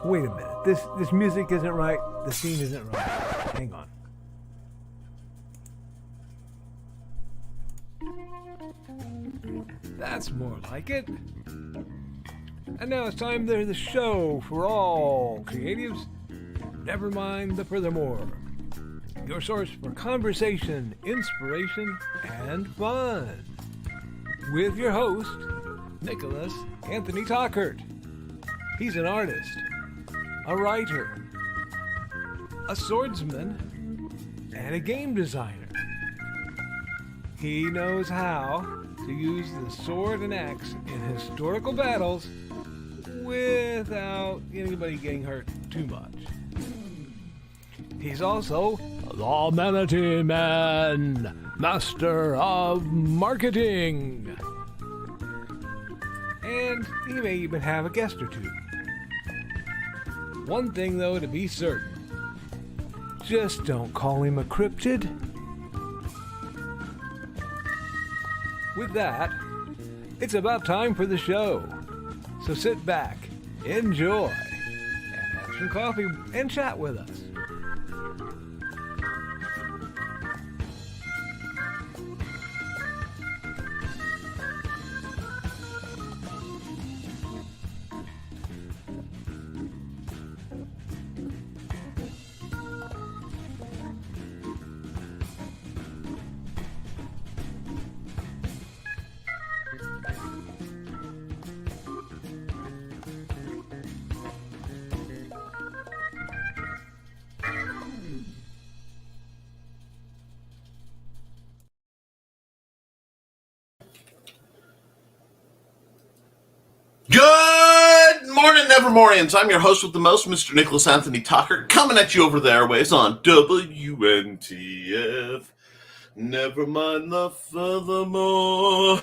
Wait a minute. This music isn't right. The scene isn't right. Hang on. That's more like it. And now it's time for the show for all creatives. Nevermind the Furthermore. Your source for conversation, inspiration, and fun. With your host, Nicholas Anthony Tockert. He's an artist, a writer, a swordsman, and a game designer. He knows how to use the sword and axe in historical battles without anybody getting hurt too much. He's also the Manatee Man, master of marketing. And he may even have a guest or two. One thing, though, to be certain. Just don't call him a cryptid. With that, it's about time for the show. So sit back, enjoy, and have some coffee and chat with us. Good morning, Nevermorians. I'm your host with the most, Mr. Nicholas Anthony Tockert, coming at you over the airways on WNTF. Never mind the furthermore.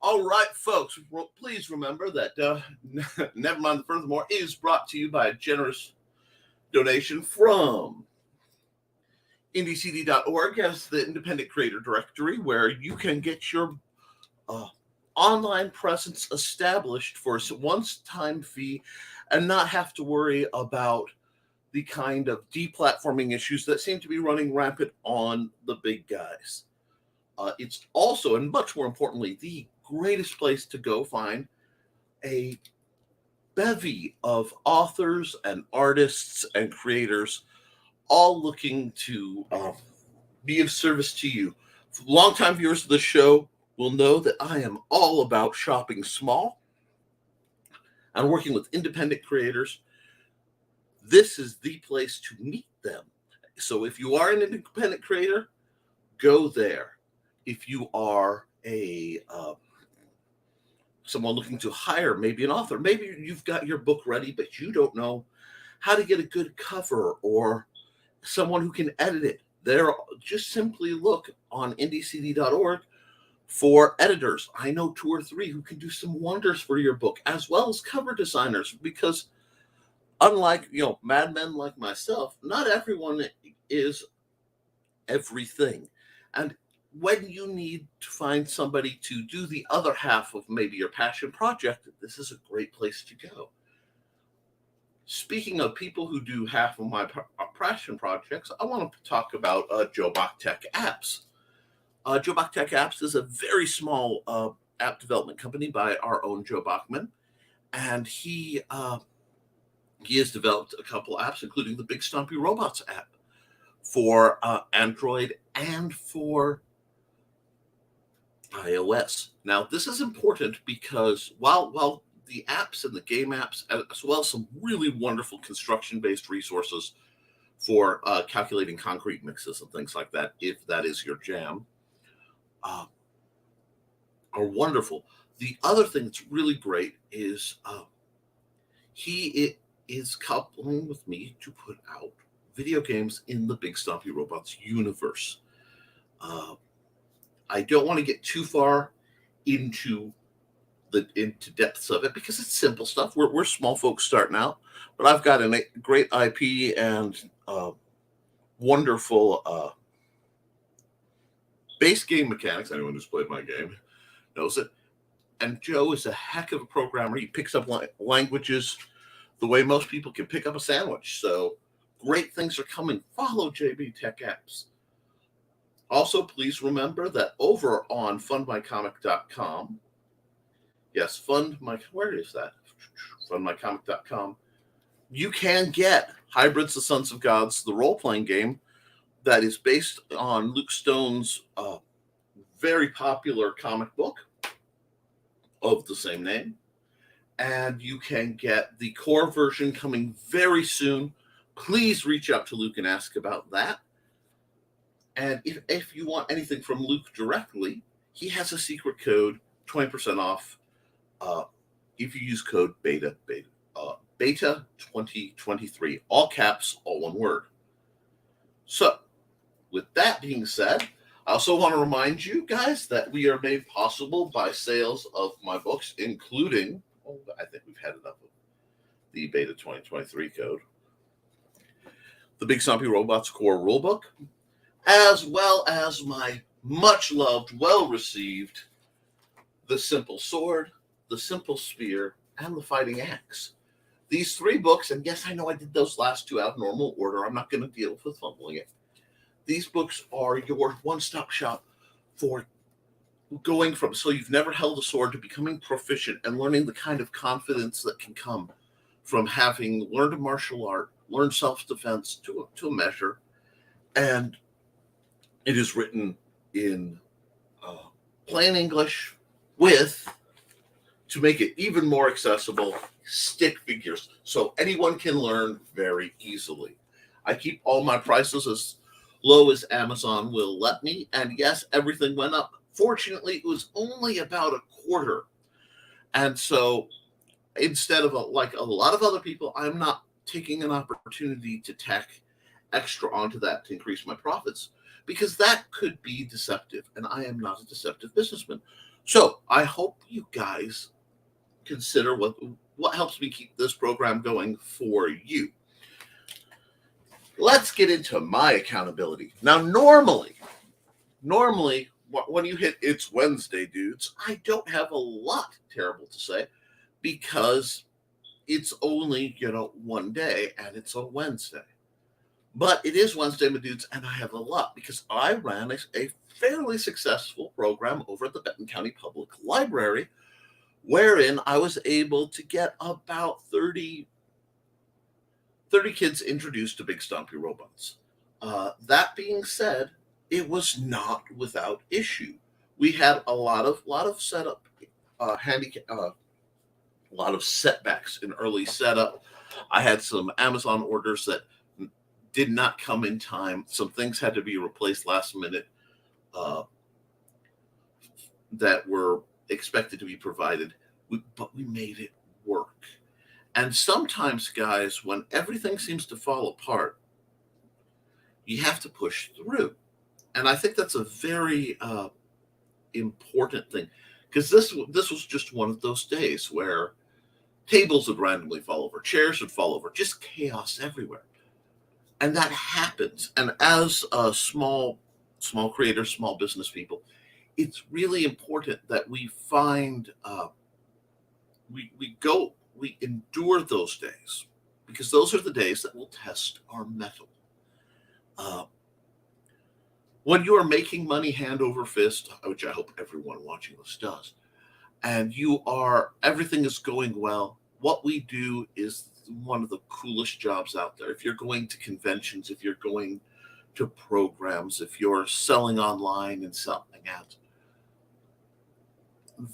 All right, folks, please remember that Nevermind the Furthermore is brought to you by a generous donation from indecd.org as the Independent Creator Directory, where you can get your online presence established for a once-time fee and not have to worry about the kind of deplatforming issues that seem to be running rampant on the big guys. It's also, and much more importantly, the greatest place to go find a bevy of authors and artists and creators all looking to be of service to you. Longtime viewers of the show will know that I am all about shopping small and working with independent creators. This is the place to meet them. So if you are an independent creator, go there. If you are someone looking to hire maybe an author, maybe you've got your book ready, but you don't know how to get a good cover or someone who can edit it. There, just simply look on indecd.org for editors. I know 2 or 3 who can do some wonders for your book, as well as cover designers, because unlike, madmen like myself, not everyone is everything. And when you need to find somebody to do the other half of maybe your passion project, this is a great place to go. Speaking of people who do half of my passion projects, I want to talk about Jobbok Tech Apps. Jobbok Tech Apps is a very small app development company by our own Joe Bachman, and he has developed a couple apps, including the Big Stompy Robots app for Android and for iOS. Now, this is important because while the apps and the game apps, as well as some really wonderful construction-based resources for calculating concrete mixes and things like that, if that is your jam, are wonderful. The other thing that's really great is he is coupling with me to put out video games in the Big Stompy Robots universe. I don't want to get too far into depths of it because it's simple stuff. We're small folks starting out, but I've got a great IP and wonderful base game mechanics. Anyone who's played my game knows it. And Joe is a heck of a programmer. He picks up languages the way most people can pick up a sandwich. So great things are coming. Follow JB Tech Apps. Also, please remember that over on fundmycomic.com, yes, where is that? Fundmycomic.com, you can get Hybrids, the Sons of Gods, the role-playing game that is based on Luke Stone's very popular comic book of the same name. And you can get the core version coming very soon. Please reach out to Luke and ask about that. And if you want anything from Luke directly, he has a secret code, 20% off, if you use code beta 2023, all caps, all one word. So, with that being said, I also want to remind you guys that we are made possible by sales of my books, including, I think we've had enough of the Beta 2023 code, the Big Stompy Robots Core Rulebook, as well as my much-loved, well-received The Simple Sword, The Simple Spear, and The Fighting Axe. These 3 books, and yes, I know I did those last 2 out of normal order. I'm not going to deal with fumbling it. These books are your one-stop shop for going from, so you've never held a sword, to becoming proficient and learning the kind of confidence that can come from having learned a martial art, learned self-defense to a measure. And it is written in plain English with, to make it even more accessible, stick figures, so anyone can learn very easily. I keep all my prices as low as Amazon will let me, and yes, everything went up. Fortunately, it was only about a quarter. And so instead of like a lot of other people, I'm not taking an opportunity to tack extra onto that to increase my profits, because that could be deceptive, and I am not a deceptive businessman. So I hope you guys consider what helps me keep this program going for you. Let's get into my accountability. Now, normally, when you hit It's Wednesday, dudes, I don't have a lot terrible to say, because it's only, one day, and it's a Wednesday. But it is Wednesday, my dudes, and I have a lot, because I ran a fairly successful program over at the Benton County Public Library, wherein I was able to get about 30 kids introduced to Big Stompy Robots. That being said, it was not without issue. We had a lot of setup, a lot of setbacks in early setup. I had some Amazon orders that did not come in time. Some things had to be replaced last minute that were expected to be provided, but we made it work. And sometimes, guys, when everything seems to fall apart, you have to push through. And I think that's a very important thing, because this was just one of those days where tables would randomly fall over, chairs would fall over, just chaos everywhere. And that happens. And as small creators, small business people, it's really important that we find, we endure those days, because those are the days that will test our mettle. When you are making money hand over fist, which I hope everyone watching this does, and everything is going well, what we do is one of the coolest jobs out there. If you're going to conventions, if you're going to programs, if you're selling online and selling ads,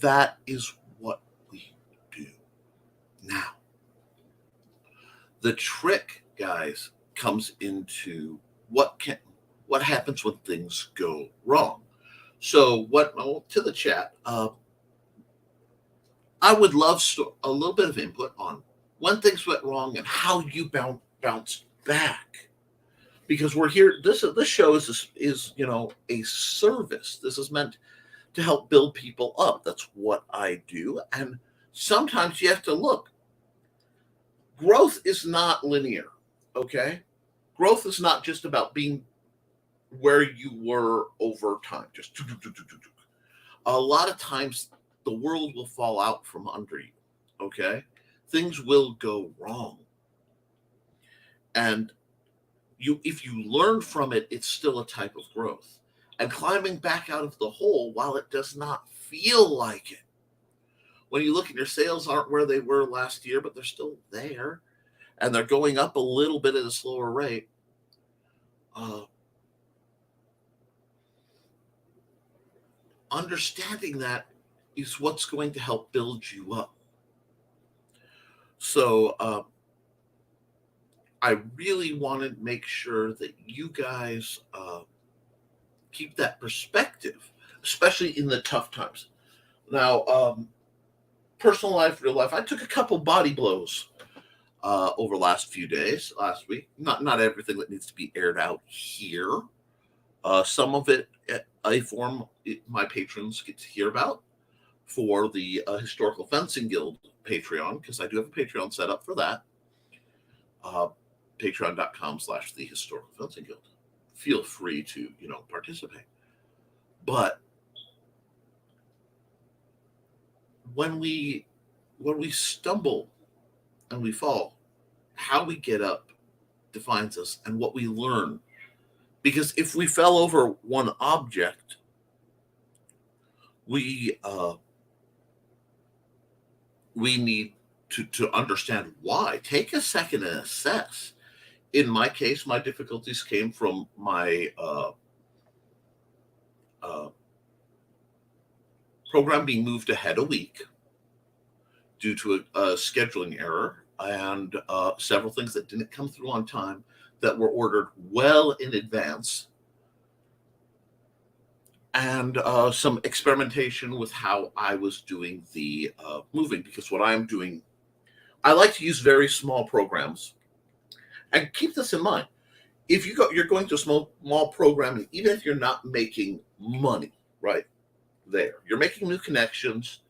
that is what we do. Now, the trick, guys, comes into what happens when things go wrong. So to the chat, I would love a little bit of input on when things went wrong and how you bounced back. Because we're here, this show is a service. This is meant to help build people up. That's what I do. And sometimes you have to look. Growth is not linear, okay? Growth is not just about being where you were over time. Just a lot of times the world will fall out from under you, okay? things will go wrong. And if you learn from it, it's still a type of growth. And climbing back out of the hole, while it does not feel like it, when you look at your sales aren't where they were last year, but they're still there, and they're going up a little bit at a slower rate. Understanding that is what's going to help build you up. So I really want to make sure that you guys keep that perspective, especially in the tough times. Now, personal life, real life, I took a couple body blows over last week. Not everything that needs to be aired out here. Some of it, my patrons get to hear about for the Historical Fencing Guild Patreon, because I do have a Patreon set up for that. Patreon.com/the Historical Fencing Guild. Feel free to, participate. But when we stumble and we fall, how we get up defines us, and what we learn. Because if we fell over one object, we need to understand why. Take a second and assess. In my case, my difficulties came from my program being moved ahead a week due to a scheduling error, and several things that didn't come through on time that were ordered well in advance, and some experimentation with how I was doing the moving, because what I'm doing, I like to use very small programs. And keep this in mind. If you're going to a small program, and even if you're not making money right there, you're making new connections,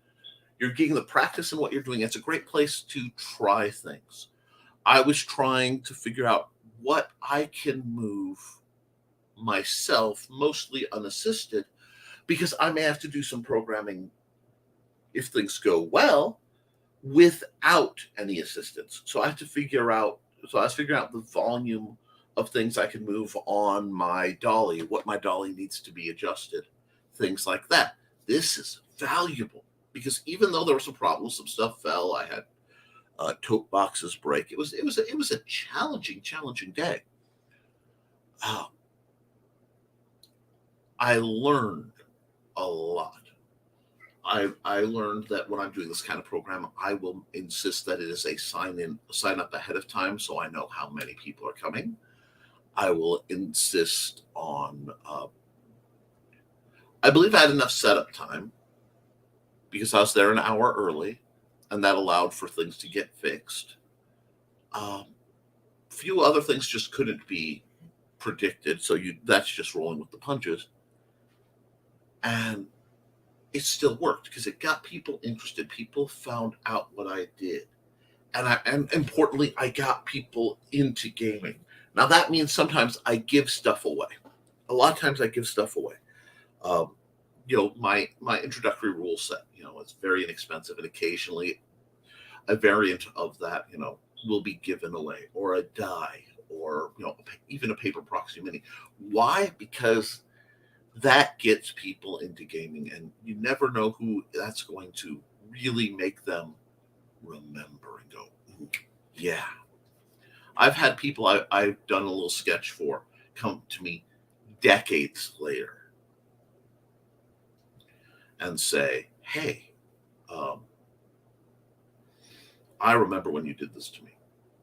you're getting the practice in what you're doing. It's a great place to try things. I was trying to figure out what I can move myself, mostly unassisted, because I may have to do some programming if things go well without any assistance. So I have to figure out. So I was figuring out the volume of things I can move on my dolly, what my dolly needs to be adjusted, things like that. This is valuable because even though there were some problems, some stuff fell. I had tote boxes break. It was a challenging day. I learned a lot. I learned that when I'm doing this kind of program, I will insist that it is a sign up ahead of time so I know how many people are coming. I will insist on, I believe I had enough setup time because I was there an hour early, and that allowed for things to get fixed. Few other things just couldn't be predicted, so that's just rolling with the punches. And it still worked because it got people interested. People found out what I did. And importantly, I got people into gaming. Now that means sometimes I give stuff away. A lot of times I give stuff away. My introductory rule set, it's very inexpensive, and occasionally a variant of that, will be given away, or a die, or even a paper proxy mini. Why? Because that gets people into gaming, and you never know who that's going to really make them remember and go, ooh, yeah. I've had people I've done a little sketch for come to me decades later and say, hey, I remember when you did this to me.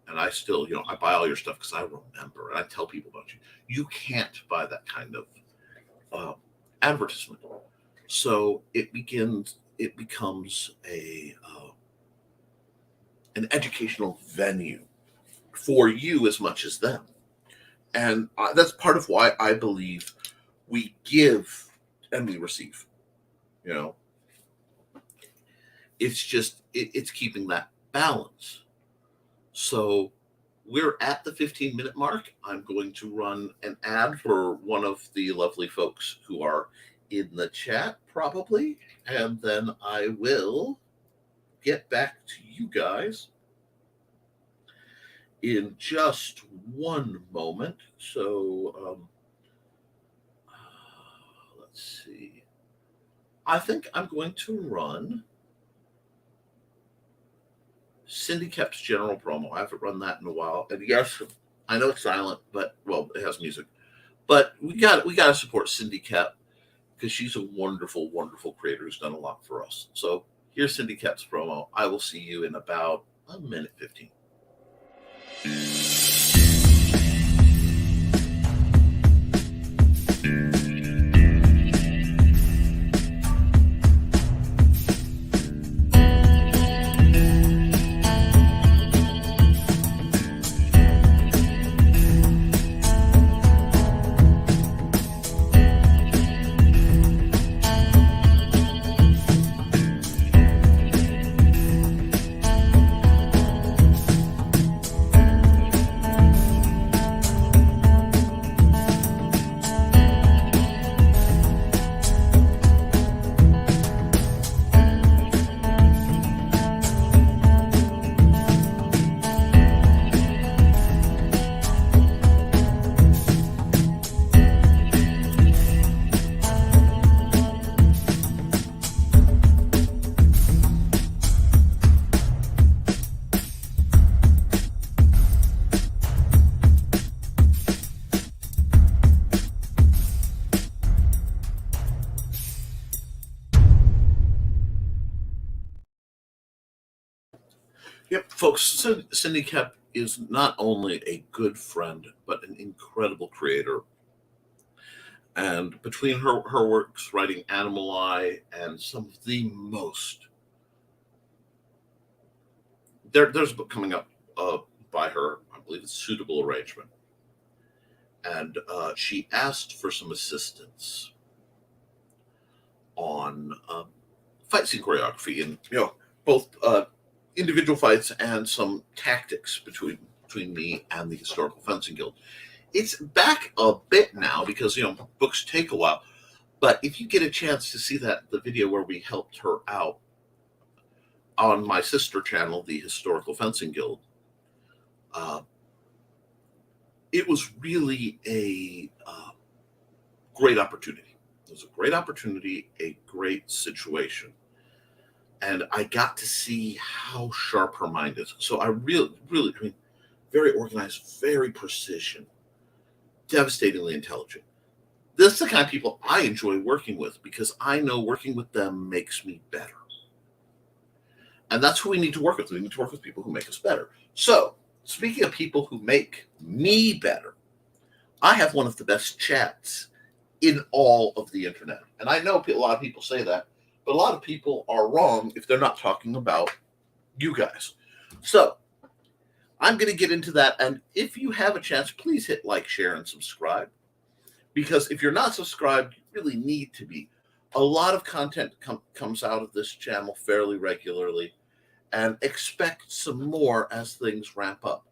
And I still, I buy all your stuff because I remember, and I tell people about you. You can't buy that kind of advertisement. So it becomes an educational venue for you as much as them. And that's part of why I believe we give and we receive. It's just, it's keeping that balance. So we're at the 15-minute mark. I'm going to run an ad for one of the lovely folks who are in the chat, probably. And then I will get back to you guys in just one moment. So let's see. I think I'm going to run Cindy Koepp's general promo. I haven't run that in a while. And yes, I know it's silent, but well, it has music. But we got to support Cindy Koepp because she's a wonderful, wonderful creator who's done a lot for us. So here's Cindy Koepp's promo. I will see you in about a minute 15. Yep, folks, Cindy Koepp is not only a good friend, but an incredible creator. And between her works writing Animal Eye and some of the most, there's a book coming up by her, I believe it's Suitable Arrangement. And she asked for some assistance on fight scene choreography and, both individual fights and some tactics between me and the Historical Fencing Guild. It's back a bit now because books take a while, but if you get a chance to see the video where we helped her out on my sister channel, the Historical Fencing Guild, it was really a great opportunity. It was a great opportunity, a great situation. And I got to see how sharp her mind is. So I really, very organized, very precision, devastatingly intelligent. This is the kind of people I enjoy working with because I know working with them makes me better. And that's who we need to work with. We need to work with people who make us better. So, speaking of people who make me better, I have one of the best chats in all of the internet. And I know a lot of people say that, but a lot of people are wrong if they're not talking about you guys. So, I'm going to get into that. And if you have a chance, please hit like, share, and subscribe. Because if you're not subscribed, you really need to be. A lot of content comes out of this channel fairly regularly. And expect some more as things ramp up.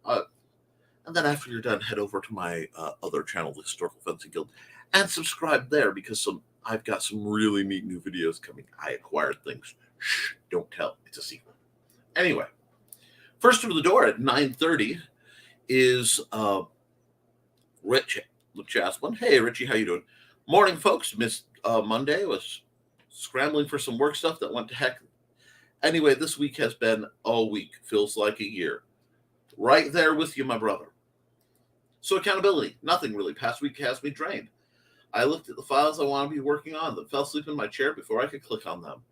And then after you're done, head over to my other channel, the Historical Fencing Guild, and subscribe there because I've got some really neat new videos coming. I acquired things. Shh, don't tell. It's a secret. Anyway, first through the door at 9:30 is Rich Jasmine. Hey, Richie, how you doing? Morning, folks. Missed Monday. Was scrambling for some work stuff that went to heck. Anyway, this week has been a week. Feels like a year. Right there with you, my brother. So accountability. Nothing really. Past week has me drained. I looked at the files I want to be working on that fell asleep in my chair before I could click on them.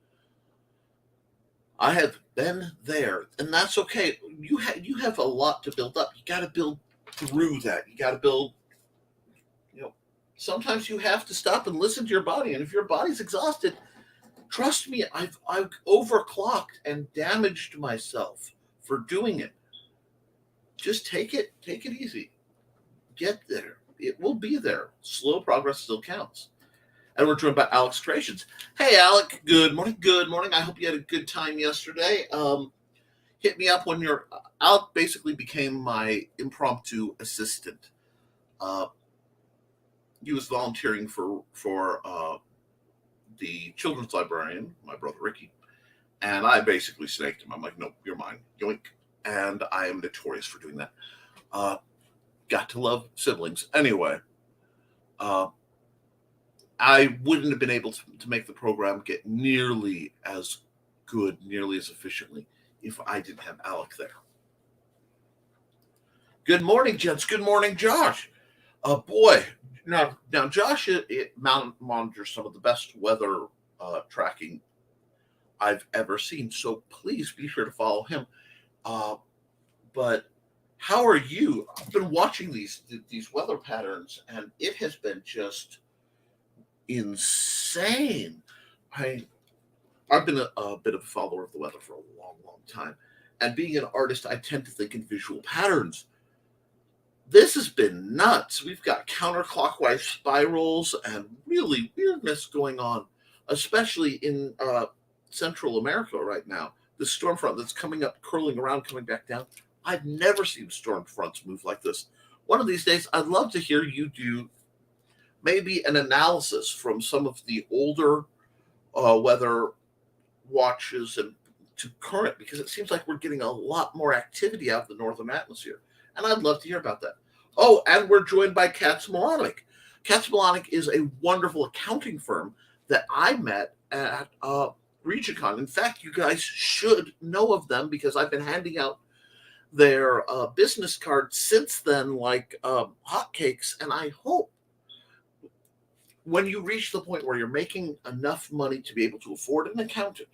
I have been there, and that's okay. You have a lot to build up. You got to build through that. You got to build, sometimes you have to stop and listen to your body. And if your body's exhausted, trust me, I've overclocked and damaged myself for doing it. Just take it easy. Get there. It will be there. Slow progress still counts. And we're joined by Alex Creations. Hey, Alec. Good morning. Good morning. I hope you had a good time yesterday. Hit me up when Alec basically became my impromptu assistant. He was volunteering for the children's librarian, my brother Ricky, and I basically snaked him. I'm like, nope, you're mine. Yoink. And I am notorious for doing that. Got to love siblings. Anyway, I wouldn't have been able to make the program get nearly as good, nearly as efficiently if I didn't have Alec there. Good morning, gents. Good morning, Josh. Boy, now Josh monitors some of the best weather tracking I've ever seen. So please be sure to follow him. But how are you? I've been watching these weather patterns, and it has been just insane. I've been a bit of a follower of the weather for a long, long time, and being an artist, I tend to think in visual patterns. This has been nuts. We've got counterclockwise spirals and really weirdness going on, especially in Central America right now. The storm front that's coming up, curling around, coming back down. I've never seen storm fronts move like this. One of these days, I'd love to hear you do maybe an analysis from some of the older weather watches and to current, because it seems like we're getting a lot more activity out of the northern atmosphere. And I'd love to hear about that. Oh, and we're joined by Katz Milanic. Katz Milanic is a wonderful accounting firm that I met at Regicon. In fact, you guys should know of them because I've been handing out their business cards since then like hotcakes. And I hope when you reach the point where you're making enough money to be able to afford an accountant,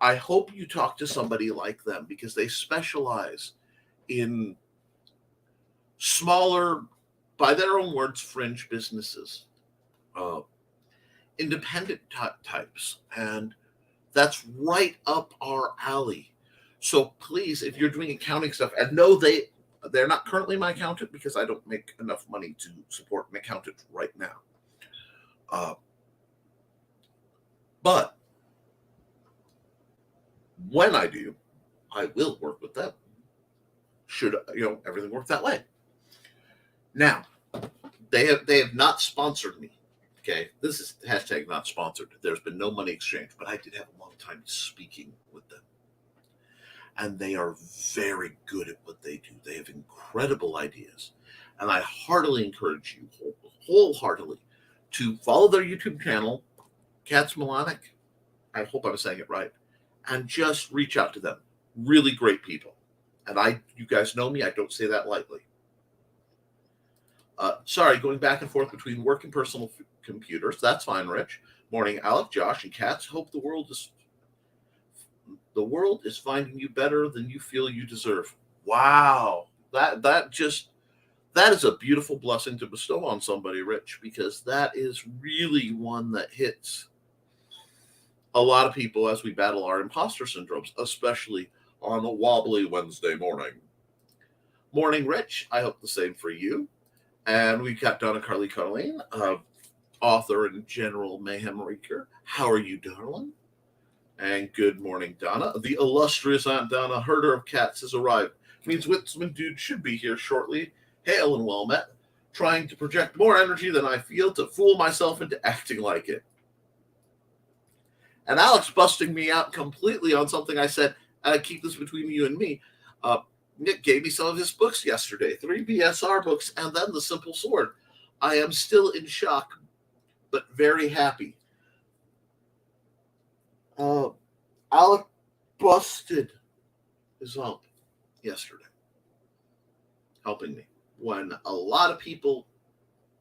I hope you talk to somebody like them because they specialize in smaller, by their own words, fringe businesses, independent types, and that's right up our alley. So please, if you're doing accounting stuff, and no, they're not currently my accountant because I don't make enough money to support an accountant right now. But when I do, I will work with them. Should everything work that way? Now, they have not sponsored me. Okay, this is hashtag not sponsored. There's been no money exchange, but I did have a long time speaking with them, and they are very good at what they do. They have incredible ideas, and I heartily encourage you, wholeheartedly, to follow their YouTube channel, Katz Milanic. I hope I'm saying it right, and just reach out to them. Really great people. And you guys know me, I don't say that lightly. Sorry, going back and forth between work and personal computers. That's fine, Rich. Morning, Alec, Josh, and Katz. Hope the world is finding you better than you feel you deserve. Wow. That is a beautiful blessing to bestow on somebody, Rich, because that is really one that hits a lot of people as we battle our imposter syndromes, especially on a wobbly Wednesday morning. Morning, Rich. I hope the same for you. And we've got Donna Carly Carlene, author and general mayhem wreaker. How are you, darling? And good morning, Donna. The illustrious Aunt Donna, herder of cats, has arrived. Means Witzman Dude should be here shortly. Hail and well met. Trying to project more energy than I feel to fool myself into acting like it. And Alex busting me out completely on something I said, keep this between you and me. Nick gave me some of his books yesterday, 3 BSR books, and then The Simple Sword. I am still in shock, but very happy. Alec busted his hump yesterday, helping me when a lot of people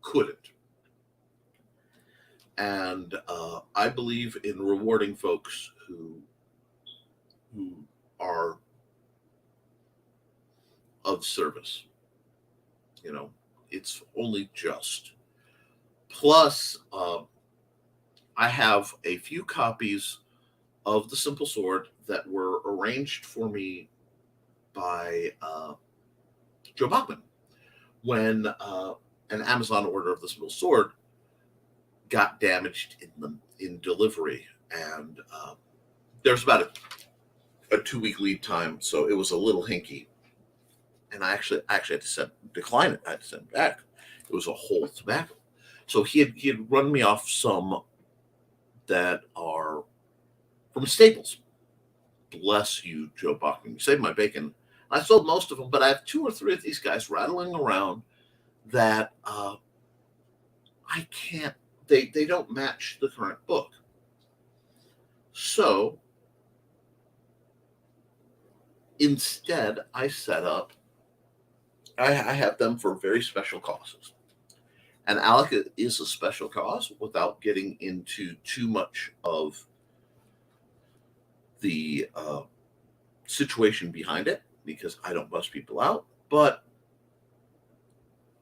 couldn't. And I believe in rewarding folks who are of service. It's only just. Plus, I have a few copies of The Simple Sword that were arranged for me by Joe Bachman when an Amazon order of The Simple Sword got damaged in delivery, and there's about a 2-week lead time, so it was a little hinky. And I actually had to decline it. I had to send it back. It was a whole tobacco. So he had run me off some that are from Staples. Bless you, Joe Bachman. You saved my bacon. I sold most of them, but I have 2 or 3 of these guys rattling around that I can't, they don't match the current book. So instead, I set up, I have them for very special causes. And Alec is a special cause without getting into too much of the situation behind it, because I don't bust people out. But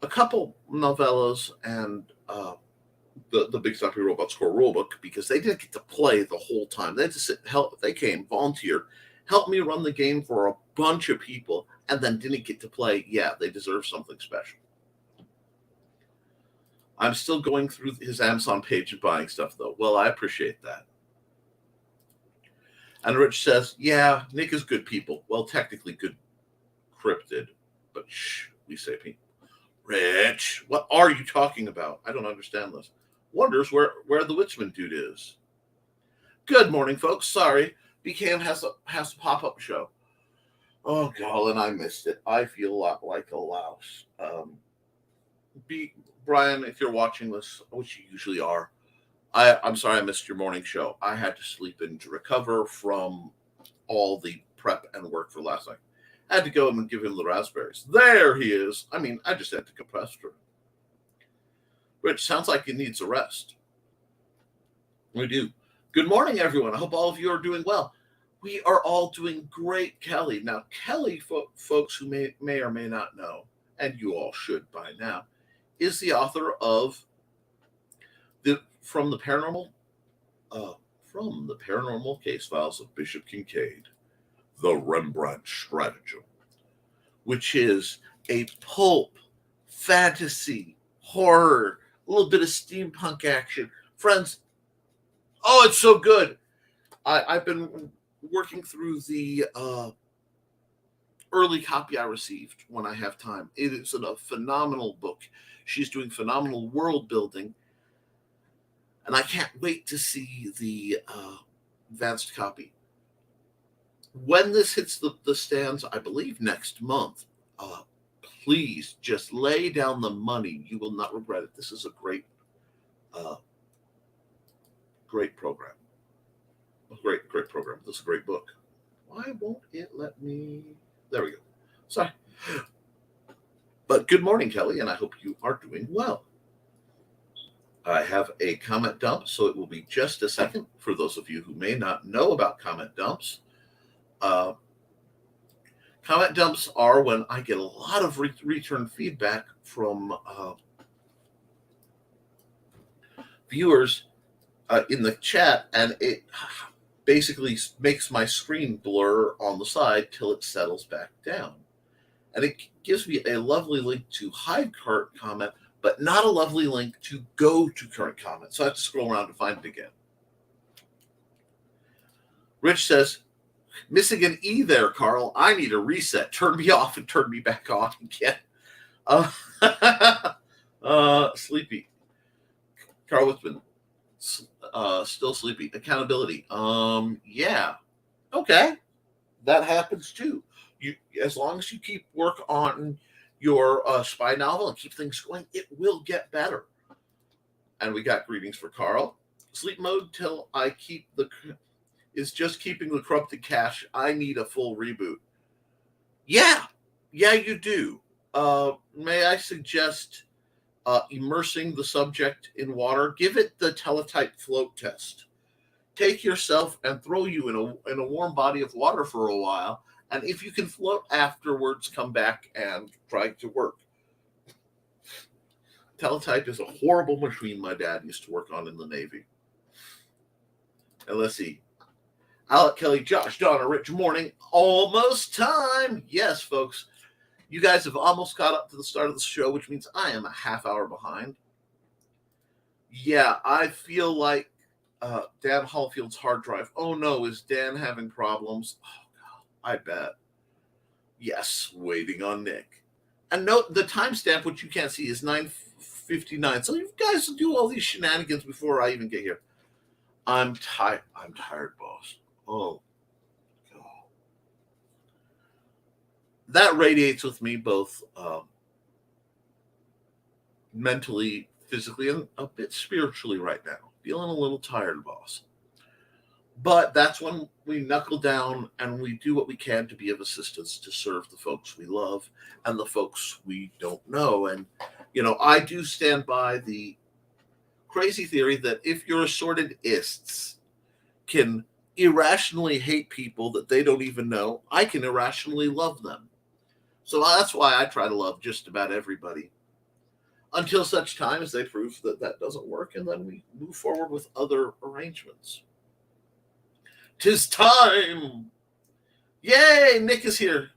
a couple novellas and the Big Stumpy Robot Score rulebook, because they didn't get to play the whole time. They had to sit, help. They came, volunteered, helped me run the game for a bunch of people, and then didn't get to play. Yeah, they deserve something special. I'm still going through his Amazon page and buying stuff, though. Well, I appreciate that. And Rich says, yeah, Nick is good people. Well, technically good cryptid, but shh, we say people. Rich, what are you talking about? I don't understand this. Wonders where the Witsman dude is. Good morning, folks. Sorry, BKM has a pop-up show. Oh, Colin, I missed it. I feel a lot like a louse. Brian, if you're watching this, which you usually are, I'm sorry I missed your morning show. I had to sleep in to recover from all the prep and work for last night. I had to go and give him the raspberries. There he is. I mean, I just had to compress for him. Rich, sounds like he needs a rest. We do. Good morning, everyone. I hope all of you are doing well. We are all doing great, Kelly. Now, Kelly, folks who may or may not know, and you all should by now, is the author of From the Paranormal Case Files of Bishop Kincaid, The Rembrandt Stratagem, which is a pulp, fantasy, horror, a little bit of steampunk action. Friends, oh, it's so good. I've been working through the early copy I received when I have time. It is a phenomenal book. She's doing phenomenal world building, and I can't wait to see the advanced copy. When this hits the stands, I believe next month, please just lay down the money. You will not regret it. This is a great program. A great program. This is a great book. Why won't it let me? There we go. Sorry. But good morning, Kelly, and I hope you are doing well. I have a comment dump, so it will be just a second for those of you who may not know about comment dumps. Comment dumps are when I get a lot of return feedback from viewers in the chat, and it basically makes my screen blur on the side till it settles back down. And it gives me a lovely link to hide current comment, but not a lovely link to go to current comment. So I have to scroll around to find it again. Rich says, missing an E there, Carl. I need a reset. Turn me off and turn me back on again. Sleepy. Carl Whitman. Still sleepy. Accountability. Yeah. Okay. That happens too. As long as you keep work on your spy novel and keep things going, it will get better. And we got greetings for Carl. Sleep mode till I keep is just keeping the corrupted cache. I need a full reboot. Yeah, you do. May I suggest immersing the subject in water? Give it the teletype float test. Take yourself and throw you in a warm body of water for a while, and if you can float afterwards, come back and try to work. Teletype is a horrible machine my dad used to work on in the Navy. And let's see. Alec, Kelly, Josh, Donna, Rich, morning. Almost time. Yes, folks. You guys have almost caught up to the start of the show, which means I am a half hour behind. Yeah, I feel like Dan Hallfield's hard drive. Oh, no. Is Dan having problems? Oh, God. I bet. Yes, waiting on Nick. And note the timestamp, which you can't see, is 9:59. So you guys do all these shenanigans before I even get here. I'm tired. I'm tired, boss. Oh, God. that radiates with me both mentally, physically, and a bit spiritually right now. Feeling a little tired, boss. But that's when we knuckle down and we do what we can to be of assistance to serve the folks we love and the folks we don't know. And, I do stand by the crazy theory that if your assorted ists can irrationally hate people that they don't even know, I can irrationally love them. So that's why I try to love just about everybody until such time as they prove that that doesn't work, and then we move forward with other arrangements. 'Tis time! Yay! Nick is here.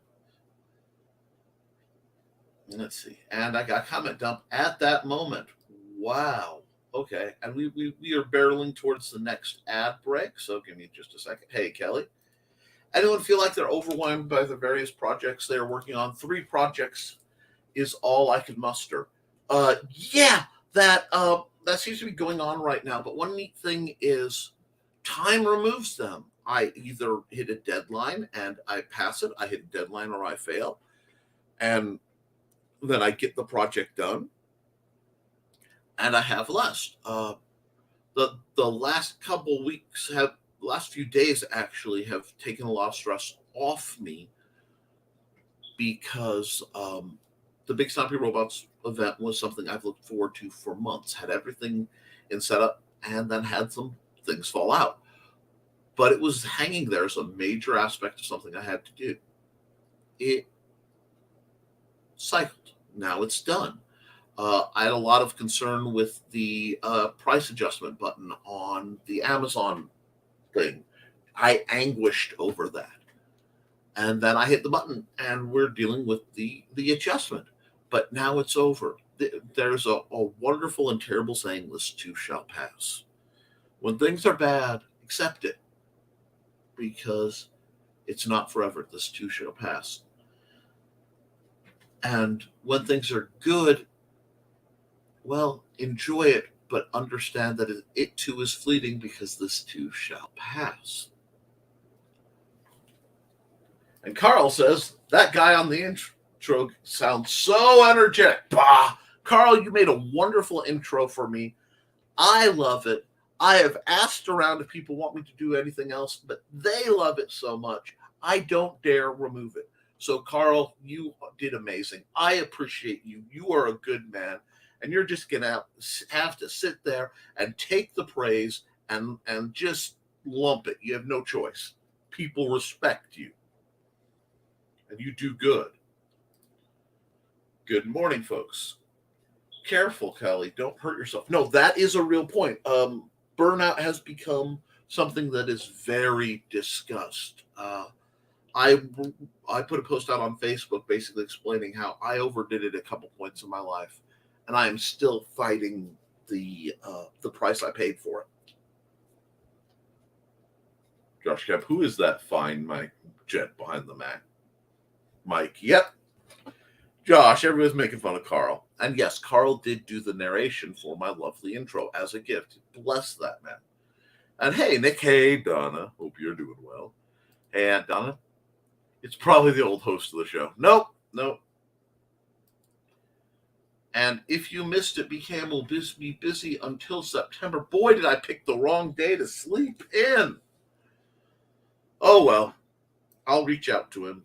Let's see. And I got comment dump at that moment. Wow. Okay. And we are barreling towards the next ad break. So give me just a second. Hey, Kelly. Anyone feel like they're overwhelmed by the various projects they're working on? 3 projects is all I can muster. Yeah, that seems to be going on right now. But one neat thing is time removes them. I either hit a deadline and I pass it, I hit a deadline or I fail, and then I get the project done, and I have less. The last couple weeks last few days actually have taken a lot of stress off me because the Big Stompy Robots event was something I've looked forward to for months. Had everything in setup and then had some things fall out. But it was hanging there as a major aspect of something I had to do. It cycled. Now it's done. I had a lot of concern with the price adjustment button on the Amazon thing. I anguished over that. And then I hit the button, and we're dealing with the adjustment. But now it's over. There's a wonderful and terrible saying, this too shall pass. When things are bad, accept it, because it's not forever. This too shall pass. And when things are good, well, enjoy it, but understand that it too is fleeting, because this too shall pass. And Carl says, that guy on the intro sounds so energetic. Bah! Carl, you made a wonderful intro for me. I love it. I have asked around if people want me to do anything else, but they love it so much, I don't dare remove it. So, Carl, you did amazing. I appreciate you. You are a good man, and you're just going to have to sit there and take the praise and just lump it. You have no choice. People respect you, and you do good. Good morning, folks. Careful, Kelly. Don't hurt yourself. No, that is a real point. Burnout has become something that is very discussed. I put a post out on Facebook basically explaining how I overdid it a couple points in my life, and I am still fighting the price I paid for it. Josh Koepp, who is that fine Mike jet behind the Mac? Mike, yep. Josh, everyone's making fun of Carl. And yes, Carl did do the narration for my lovely intro as a gift. Bless that man. And hey, Nick, hey, Donna. Hope you're doing well. And Donna, it's probably the old host of the show. Nope. And if you missed it, BCAM will be busy until September. Boy, did I pick the wrong day to sleep in. Oh, well, I'll reach out to him.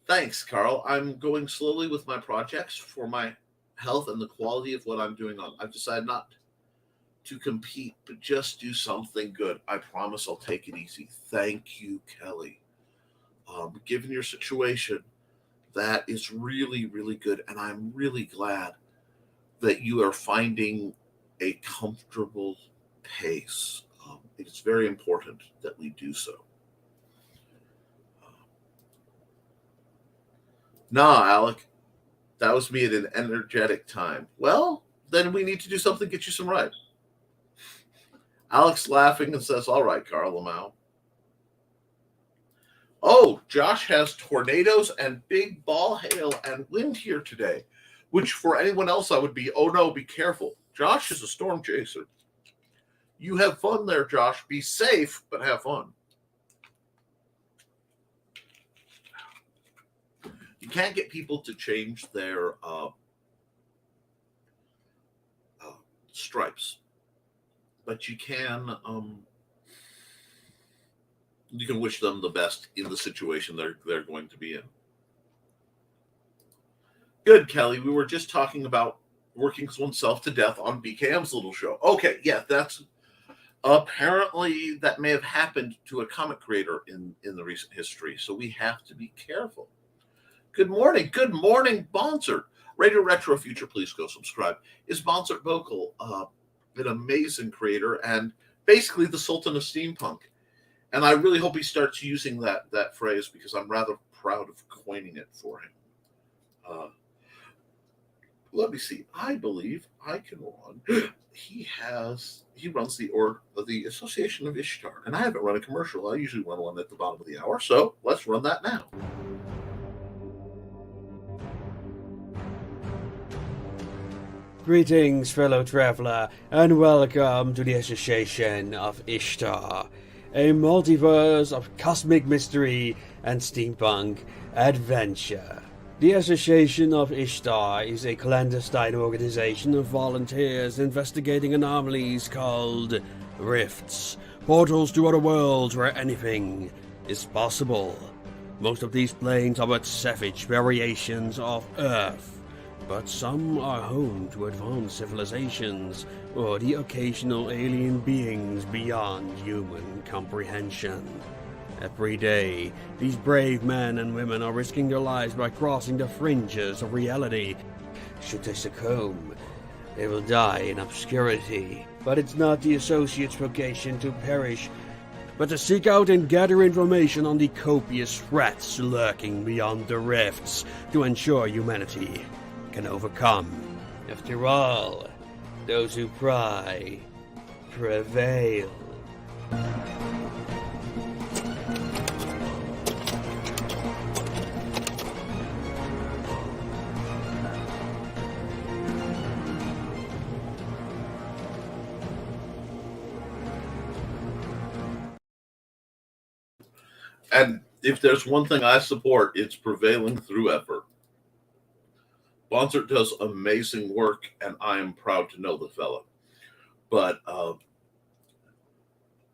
Thanks, Carl. I'm going slowly with my projects for my health and the quality of what I'm doing. I've decided not to compete, but just do something good. I promise I'll take it easy. Thank you, Kelly. Given your situation, that is really, really good. And I'm really glad that you are finding a comfortable pace. It's very important that we do so. Nah, Alec, that was me at an energetic time. Well, then we need to do something to get you some right. Alex laughing and says, all right, Carl Lamau. Oh, Josh has tornadoes and big ball hail and wind here today, which for anyone else I would be, oh no, be careful. Josh is a storm chaser. You have fun there, Josh. Be safe, but have fun. can't get people to change their stripes, but you can wish them the best in the situation they're going to be in. Good, Kelly. We were just talking about working oneself to death on BKM's little show. Okay, yeah, that's apparently that may have happened to a comic creator in the recent history, so we have to be careful. Good morning, Bonsert. Radio Retro Future, please go subscribe. Is Bonsert Vocal an amazing creator and basically the Sultan of Steampunk? And I really hope he starts using that phrase because I'm rather proud of coining it for him. Let me see. I believe I can run. He runs the Association of Ishtar, and I haven't run a commercial. I usually run one at the bottom of the hour, so let's run that now. Greetings, fellow traveler, and welcome to the Association of Ishtar, a multiverse of cosmic mystery and steampunk adventure. The Association of Ishtar is a clandestine organization of volunteers investigating anomalies called rifts, portals to other worlds where anything is possible. Most of these planes are but savage variations of Earth, but some are home to advanced civilizations or the occasional alien beings beyond human comprehension. Every day, these brave men and women are risking their lives by crossing the fringes of reality. Should they succumb, they will die in obscurity. But it's not the Associate's vocation to perish, but to seek out and gather information on the copious threats lurking beyond the rifts to ensure humanity can overcome. After all, those who pry prevail. And if there's one thing I support, it's prevailing through effort. Bonsert does amazing work, and I am proud to know the fella. But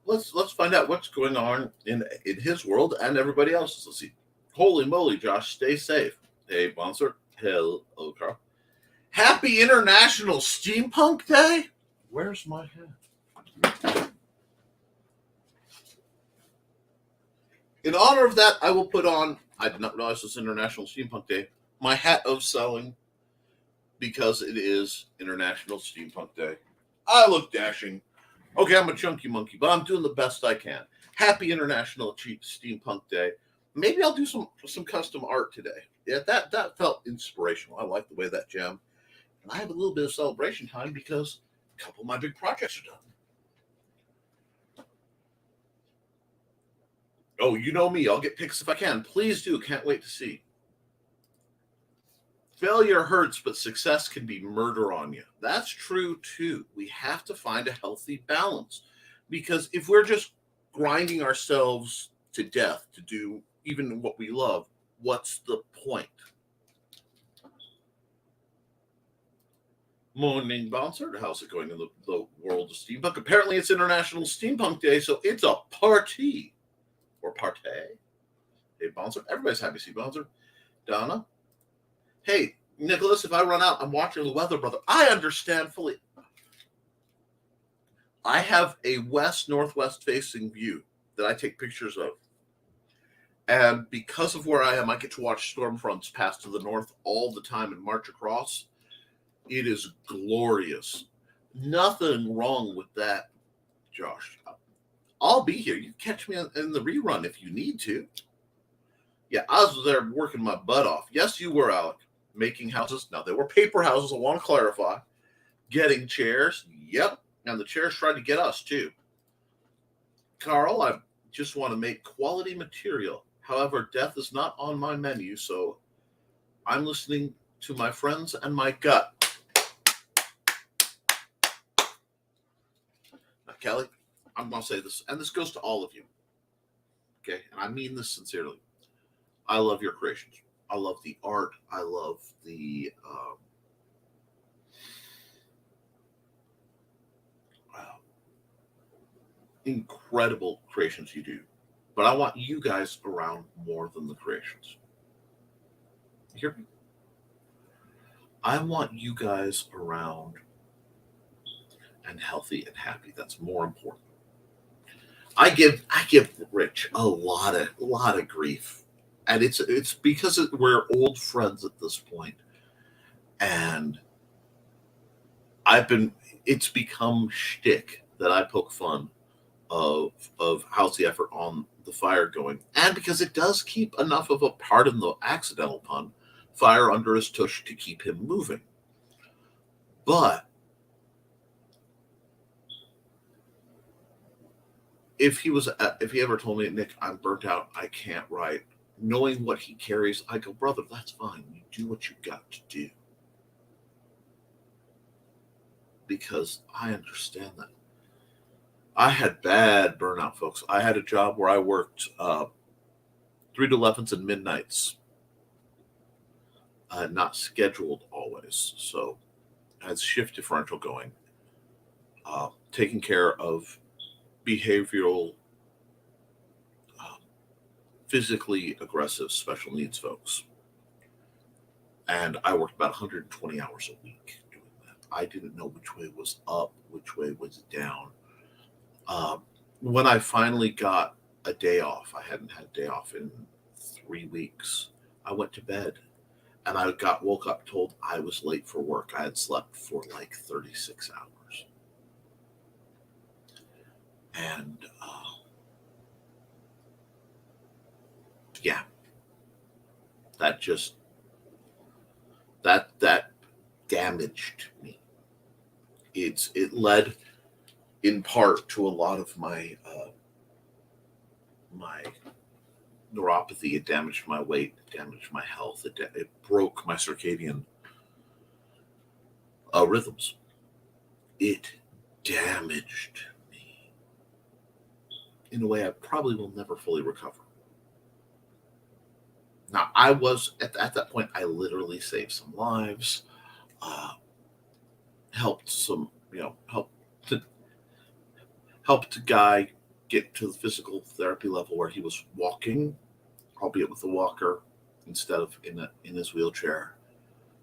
let's find out what's going on in his world and everybody else's. Let's see. Holy moly, Josh, stay safe. Hey, Bonsert. Hello, Carl. Happy International Steampunk Day. Where's my hat? In honor of that, I will put on, I did not realize this International Steampunk Day, my hat of selling because it is International Steampunk Day. I look dashing. Okay, I'm a chunky monkey, but I'm doing the best I can. Happy International Steampunk Day. Maybe I'll do some custom art today. Yeah, that felt inspirational. I like the way that jammed. And I have a little bit of celebration time because a couple of my big projects are done. Oh, you know me. I'll get pics if I can. Please do. Can't wait to see. Failure hurts, but success can be murder on you. That's true, too. We have to find a healthy balance. Because if we're just grinding ourselves to death to do even what we love, what's the point? Morning, Bouncer. How's it going in the world of steampunk? Apparently, it's International Steampunk Day, so it's a party. Or partay. Hey, Bonzer. Everybody's happy to see Bonzer. Donna. Hey, Nicholas, if I run out, I'm watching the weather, brother. I understand fully. I have a west-northwest facing view that I take pictures of. And because of where I am, I get to watch storm fronts pass to the north all the time and march across. It is glorious. Nothing wrong with that, Josh. I'll be here. You catch me in the rerun if you need to. Yeah, I was there working my butt off. Yes, you were, Alec. Making houses. Now, they were paper houses, I want to clarify. Getting chairs. Yep. And the chairs tried to get us, too. Carl, I just want to make quality material. However, death is not on my menu, so I'm listening to my friends and my gut. Now, Kelly, I'm going to say this, and this goes to all of you. Okay? And I mean this sincerely. I love your creations. I love the art. I love the incredible creations you do. But I want you guys around more than the creations. You hear me? I want you guys around and healthy and happy. That's more important. I give Rich a lot of grief, and it's because we're old friends at this point, and it's become shtick that I poke fun of how's the effort on the fire going, and because it does keep enough of a, pardon the accidental pun, fire under his tush to keep him moving. But if he ever told me, Nick, I'm burnt out, I can't write, knowing what he carries, I go, brother, that's fine. You do what you got to do. Because I understand that. I had bad burnout, folks. I had a job where I worked 3 to 11s and midnights. Not scheduled always. So I had shift differential going. Taking care of behavioral, physically aggressive special needs folks. And I worked about 120 hours a week doing that. I didn't know which way was up, which way was down. When I finally got a day off, I hadn't had a day off in 3 weeks. I went to bed and I woke up told I was late for work. I had slept for like 36 hours. And yeah, that damaged me. It led in part to a lot of my my neuropathy. It damaged my weight, it damaged my health, it broke my circadian rhythms. It damaged me in a way I probably will never fully recover. Now, I was at that point, I literally saved some lives, helped some, helped a guy get to the physical therapy level where he was walking, albeit with a walker instead of in his wheelchair.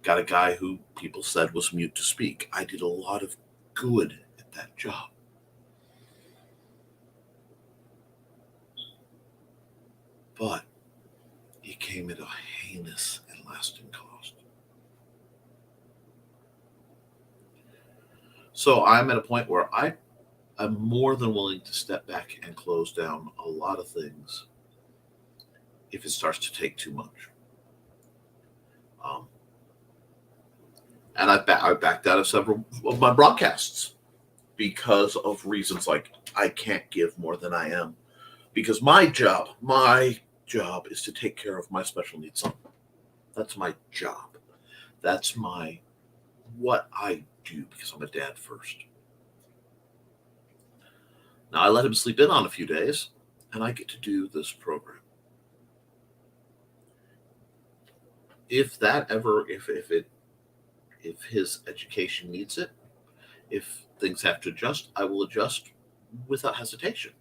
Got a guy who people said was mute to speak. I did a lot of good at that job. But it came at a heinous and lasting cost. So I'm at a point where I'm more than willing to step back and close down a lot of things if it starts to take too much. And I backed out of several of my broadcasts because of reasons like I can't give more than I am. Because my job is to take care of my special needs son. That's my job. That's what I do because I'm a dad first. Now I let him sleep in on a few days and I get to do this program. If his education needs it, if things have to adjust, I will adjust without hesitation.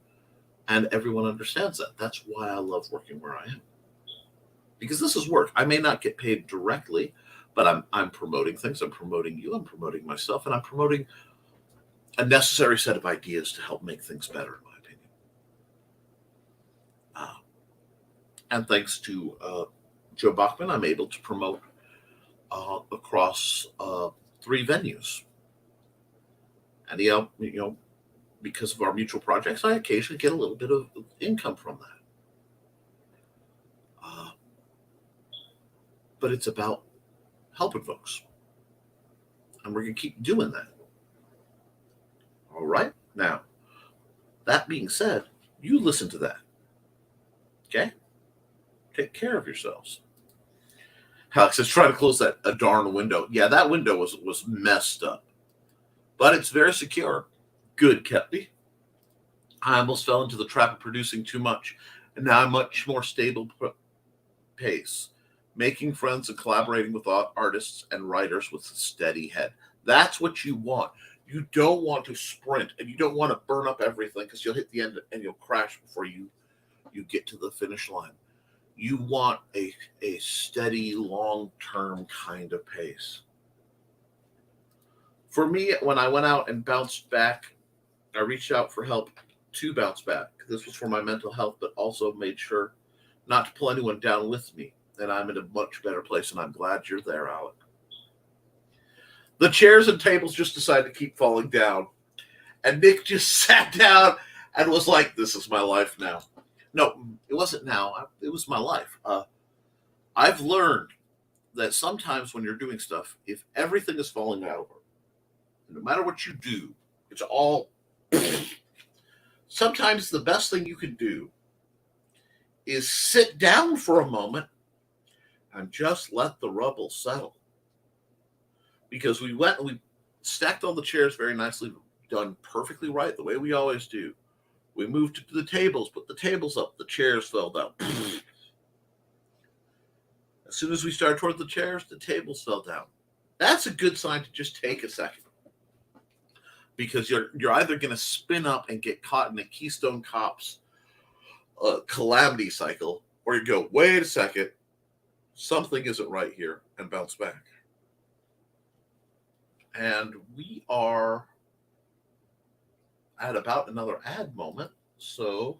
And everyone understands that. That's why I love working where I am. Because this is work. I may not get paid directly, but I'm promoting things. I'm promoting you. I'm promoting myself. And I'm promoting a necessary set of ideas to help make things better, in my opinion. And thanks to Joe Bachman, I'm able to promote across 3 venues. And, because of our mutual projects, I occasionally get a little bit of income from that. But it's about helping folks. And we're going to keep doing that. All right? Now, that being said, you listen to that. Okay? Take care of yourselves. Alex is trying to close a darn window. Yeah, that window was messed up. But it's very secure. Good, Koepp. I almost fell into the trap of producing too much. And now I'm much more stable pace. making friends and collaborating with artists and writers with a steady head. That's what you want. You don't want to sprint, and you don't want to burn up everything because you'll hit the end and you'll crash before you get to the finish line. You want a steady, long-term kind of pace. For me, when I went out and bounced back, I reached out for help to bounce back. This was for my mental health, but also made sure not to pull anyone down with me. And I'm in a much better place, and I'm glad you're there, Alec. The chairs and tables just decided to keep falling down. And Nick just sat down and was like, this is my life now. No, it wasn't now. It was my life. I've learned that sometimes when you're doing stuff, if everything is falling over, no matter what you do, it's all... Sometimes the best thing you can do is sit down for a moment and just let the rubble settle. Because we went and we stacked all the chairs very nicely, done perfectly right, the way we always do. We moved to the tables, put the tables up, the chairs fell down. As soon as we started toward the chairs, the tables fell down. That's a good sign to just take a second. Because you're either going to spin up and get caught in a Keystone Cops calamity cycle, or you go, wait a second, something isn't right here, and bounce back. And we are at about another ad moment, so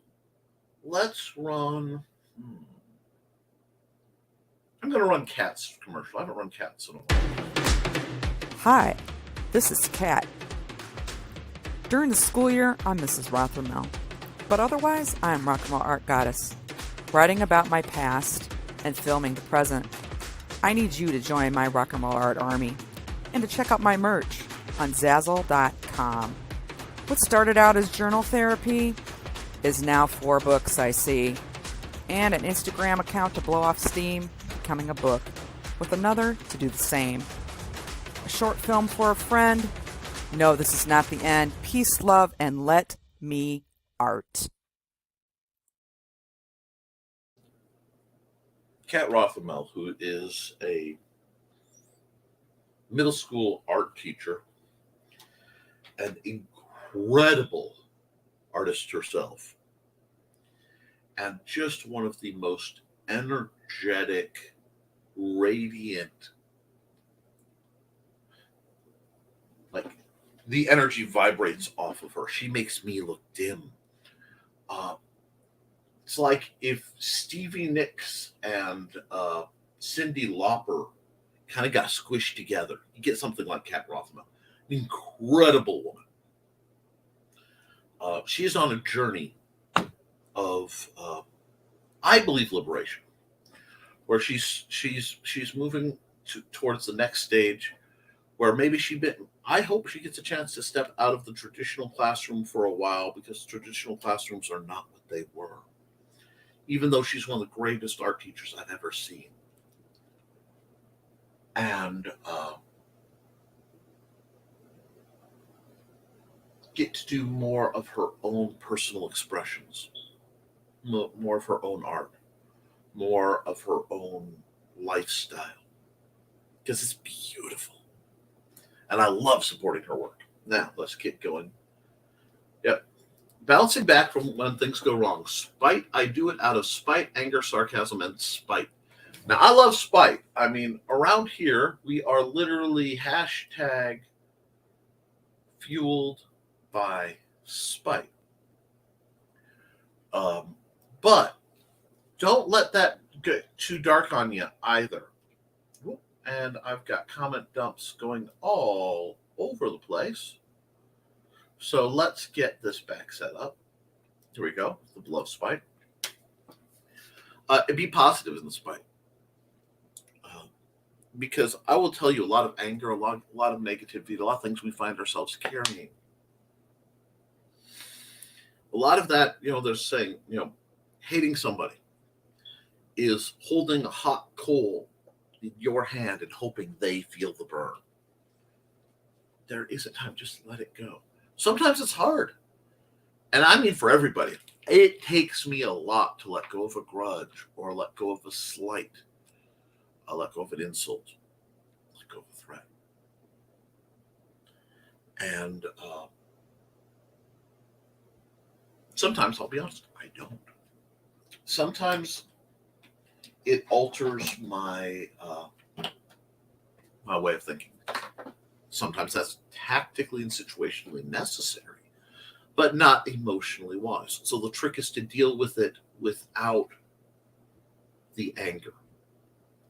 let's run... I'm going to run Cat's commercial. I haven't run Cat's in a while. Hi, this is Kat. During the school year, I'm Mrs. Rothermel, but otherwise, I'm Rock and Roll Art Goddess, writing about my past and filming the present. I need you to join my Rock and Roll Art army and to check out my merch on Zazzle.com. What started out as journal therapy is now 4 books, I see, and an Instagram account to blow off steam, becoming a book, with another to do the same. A short film for a friend. No, this is not the end. Peace, love, and let me art. Kat Rothermel, who is a middle school art teacher, an incredible artist herself, and just one of the most energetic, radiant, like the energy vibrates off of her. She makes me look dim. It's like if Stevie Nicks and Cyndi Lauper kind of got squished together. You get something like Kat Rothermel, an incredible woman. She is on a journey of, I believe, liberation, where she's moving towards the next stage, where maybe I hope she gets a chance to step out of the traditional classroom for a while, because traditional classrooms are not what they were. Even though she's one of the greatest art teachers I've ever seen. And get to do more of her own personal expressions, more of her own art, more of her own lifestyle, because it's beautiful. And I love supporting her work. Now, let's get going. Yep. Bouncing back from when things go wrong. Spite, I do it out of spite, anger, sarcasm, and spite. Now, I love spite. I mean, around here, we are literally hashtag fueled by spite. But don't let that get too dark on you either. And I've got comment dumps going all over the place. So let's get this back set up. Here we go. The beloved spite. Be positive in the spite. Because I will tell you, a lot of anger, a lot of negativity, a lot of things we find ourselves carrying. A lot of that, they're saying, hating somebody is holding a hot coal in your hand and hoping they feel the burn. There is a time, just let it go. Sometimes it's hard. And I mean for everybody. It takes me a lot to let go of a grudge or let go of a slight. let go of an insult, let go of a threat. And sometimes, I'll be honest, I don't. Sometimes it alters my my way of thinking. Sometimes that's tactically and situationally necessary, but not emotionally wise. So the trick is to deal with it without the anger.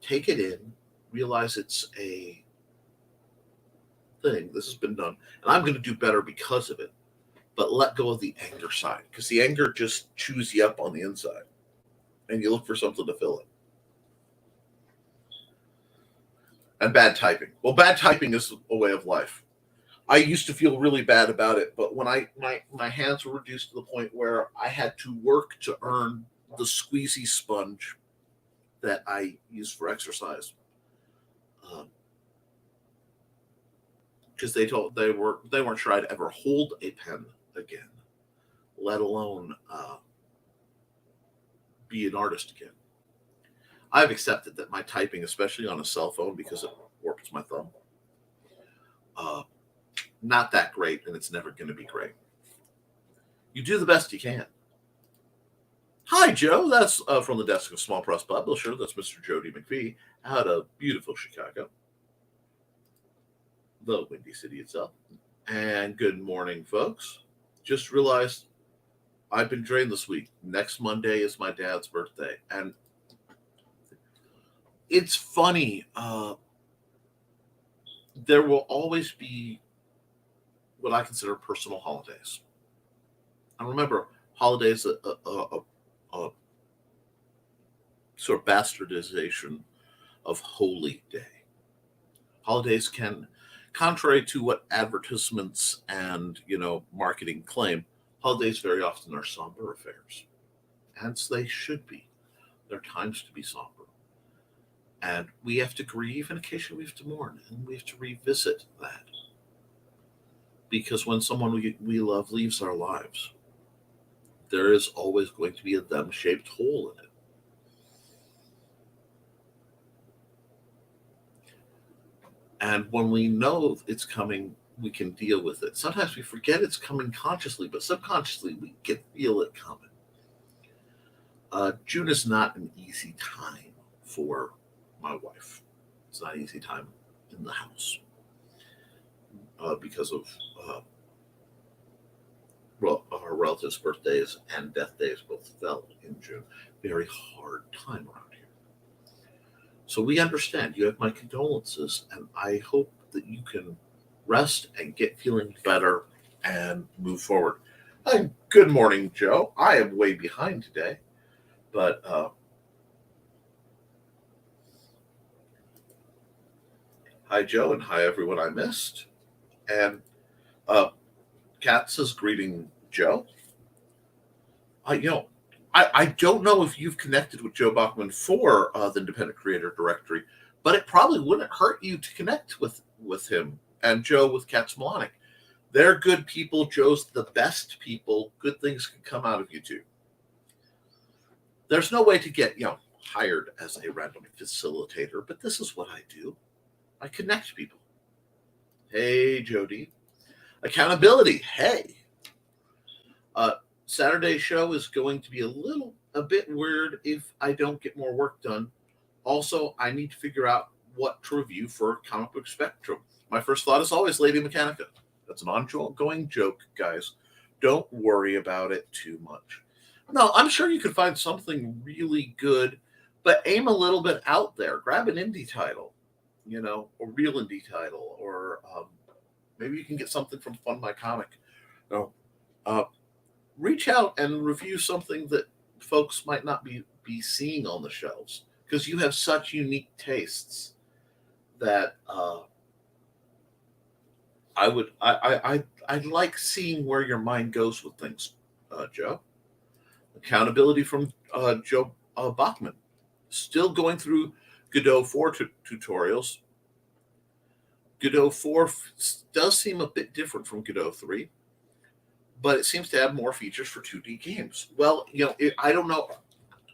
Take it in, realize it's a thing. This has been done, and I'm going to do better because of it. But let go of the anger side, because the anger just chews you up on the inside, and you look for something to fill it. And bad typing. Well, bad typing is a way of life. I used to feel really bad about it, but when my hands were reduced to the point where I had to work to earn the squeezy sponge that I use for exercise, because they weren't sure I'd ever hold a pen again, let alone be an artist again. I've accepted that my typing, especially on a cell phone, because it warps my thumb, not that great, and it's never going to be great. You do the best you can. Hi, Joe. That's from the desk of Small Press Publisher. That's Mr. Jody McPhee out of beautiful Chicago, the Windy City itself. And good morning, folks. Just realized I've been drained this week. Next Monday is my dad's birthday, and it's funny. There will always be what I consider personal holidays. I remember holidays, a sort of bastardization of holy day. Holidays can, contrary to what advertisements and marketing claim, holidays very often are somber affairs. Hence, they should be. There are times to be somber. And we have to grieve, and occasionally we have to mourn, and we have to revisit that. Because when someone we love leaves our lives, there is always going to be a them-shaped hole in it. And when we know it's coming, we can deal with it. Sometimes we forget it's coming consciously, but subconsciously we can feel it coming. June is not an easy time for my wife. It's not an easy time in the house because of our relatives' birthdays and death days both fell in June. Very hard time around here. So we understand. You have my condolences, and I hope that you can rest and get feeling better and move forward. Good morning, Joe. I am way behind today, but hi, Joe, and hi, everyone I missed. And Kat says, greeting, Joe. I don't know if you've connected with Joe Bachman for the Independent Creator Directory, but it probably wouldn't hurt you to connect with him and Joe with Kat's Melodic. They're good people. Joe's the best people. Good things can come out of you two. There's no way to get hired as a random facilitator, but this is what I do. I connect people. Hey, Jody. Accountability. Hey. Saturday's show is going to be a bit weird if I don't get more work done. Also, I need to figure out what to review for Comic Book Spectrum. My first thought is always Lady Mechanica. That's an ongoing joke, guys. Don't worry about it too much. No, I'm sure you could find something really good, but aim a little bit out there. Grab an indie title, a real indie title, or maybe you can get something from Fund My Comic. Reach out and review something that folks might not be seeing on the shelves, because you have such unique tastes that I'd like seeing where your mind goes with things, Joe. Accountability from Joe Bachman. Still going through Godot 4 tutorials. Godot 4 does seem a bit different from Godot 3, but it seems to have more features for 2D games. Well, I don't know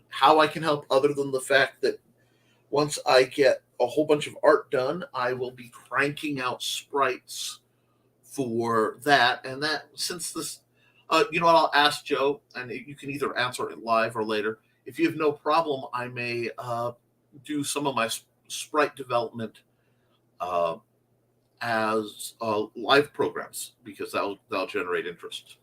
how I can help other than the fact that once I get a whole bunch of art done, I will be cranking out sprites for that. And that, since this, you know what, I'll ask Joe, and you can either answer it live or later. If you have no problem, I may do some of my sprite development as live programs, because that'll generate interest.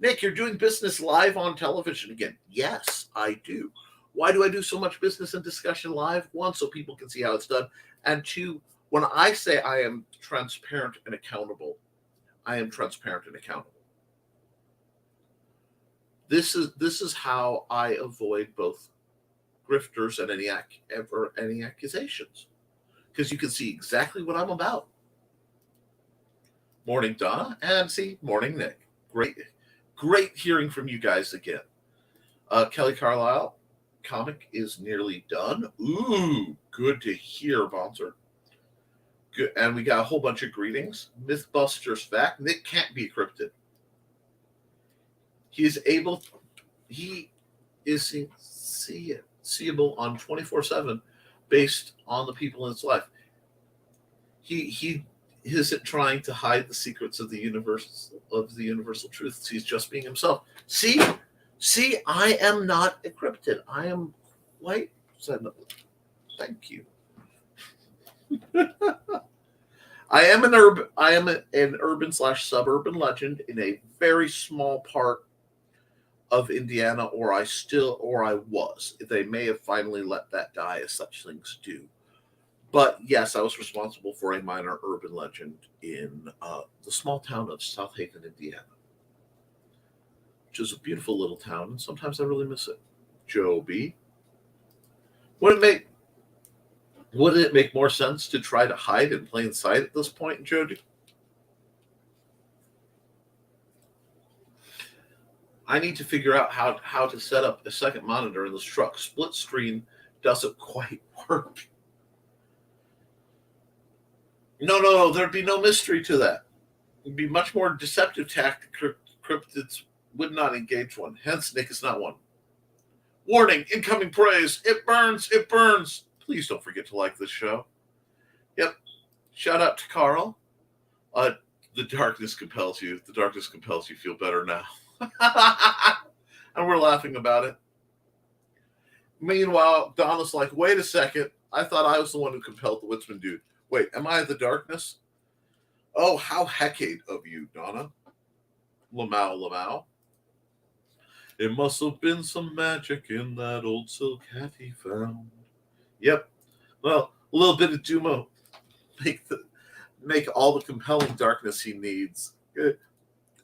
Nick, you're doing business live on television again. Yes, I do. Why do I do so much business and discussion live? One, so people can see how it's done. And two, when I say I am transparent and accountable, I am transparent and accountable. This is how I avoid both grifters and any accusations, because you can see exactly what I'm about. Morning, Donna, and see, morning, Nick. Great hearing from you guys again. Kelly Carlisle, comic is nearly done. Ooh, good to hear, Bonser. Good, and we got a whole bunch of greetings. Mythbusters fact: Nick can't be cryptid. He is seeable on 24/7, based on the people in his life. He isn't trying to hide the secrets of the universal truths. He's just being himself. See, I am not a cryptid. I am quite. Thank you. I am an urban/suburban legend in a very small part of Indiana, or I was. They may have finally let that die, as such things do. But yes, I was responsible for a minor urban legend in the small town of South Haven, Indiana, which is a beautiful little town, and sometimes I really miss it. Joe B. Would it make more sense to try to hide in plain sight at this point, Jody? I need to figure out how to set up a second monitor in this truck. Split screen doesn't quite work. No, there'd be no mystery to that. It'd be much more deceptive tactic. Cryptids would not engage one. Hence, Nick is not one. Warning, incoming praise. It burns. Please don't forget to like this show. Yep. Shout out to Carl. The darkness compels you. The darkness compels you feel better now. And we're laughing about it. Meanwhile, Donna's like, wait a second. I thought I was the one who compelled the Woodsman dude. Wait, am I the darkness? Oh, how heckade of you, Donna. Lamau. It must have been some magic in that old silk hat he found. Yep. Well, a little bit of Duma make all the compelling darkness he needs. Good.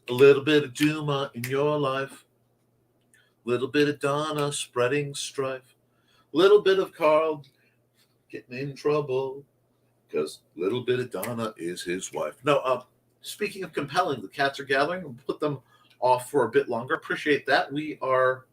A little bit of Duma in your life. Little bit of Donna spreading strife. Little bit of Carl getting in trouble, because little bit of Donna is his wife. No, speaking of compelling, the cats are gathering. We'll put them off for a bit longer. Appreciate that. We are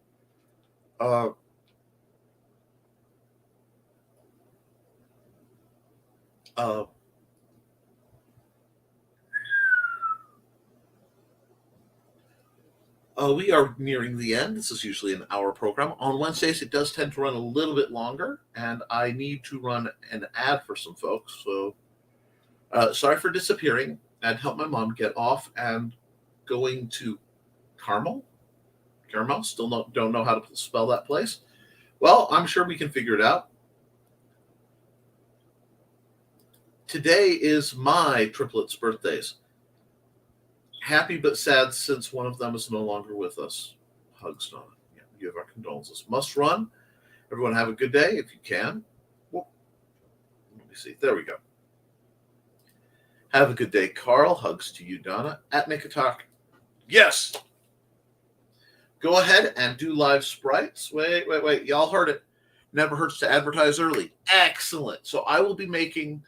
we are nearing the end. This is usually an hour program. On Wednesdays, it does tend to run a little bit longer, and I need to run an ad for some folks. So sorry for disappearing. I'd help my mom get off and going to Caramel. Still don't know how to spell that place. Well, I'm sure we can figure it out. Today is my triplets' birthdays. Happy but sad, since one of them is no longer with us. Hugs, Donna. Yeah, we give our condolences. Must run. Everyone have a good day if you can. Well, let me see. There we go. Have a good day, Carl. Hugs to you, Donna. At Nikatok. Yes. Go ahead and do live sprites. Wait. Y'all heard it. Never hurts to advertise early. Excellent. So I will be making